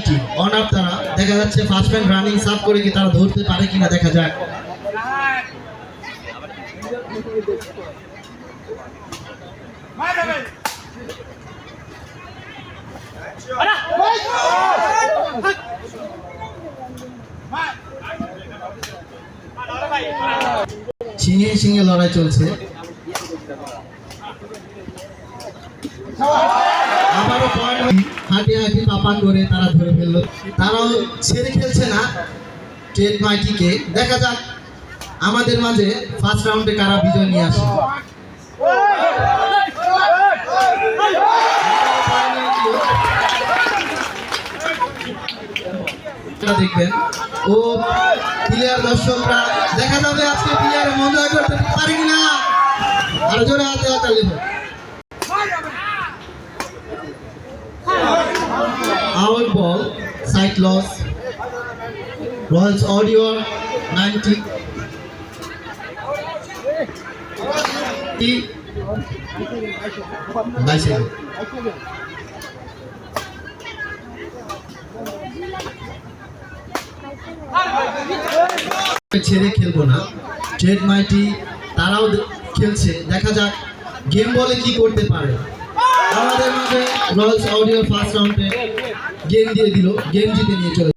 team on up তারা দেখা যাচ্ছে ফার্স্ট ম্যান রানিং সাব করে কি তারা ধরতে পারে কিনা দেখা যাক সিংহে সিংহে লড়াই চলছে আবারও পয়েন্ট হাঁটি হাঁটি পাপা করে তারা ধরে ফেললো তারাও ছেড়ে খেলছে না টেট মাইটিকে দেখা যাক আমাদের মাঝে ফার্স্ট রাউন্ডে কারা বিজয় নিয়ে আসে দেখবেন ও প্লেয়ার দর্শকরা দেখা যাবে আজকে প্লেয়ারে মজা করতে পারে কিনা আর জোরে হাতে হাতে লেবো আউট বল সাইড লস রয়্যালস অডিও 90 ছেড়ে খেলবো না ট্রেড মাইটি তারাও খেলছে দেখা যাক গেম বলে কি করতে পারে আমাদের মাঝে রয়্যালস অডিও ফার্স্ট রাউন্ডে গেম দিয়ে দিল গেম জিতে নিয়ে চলে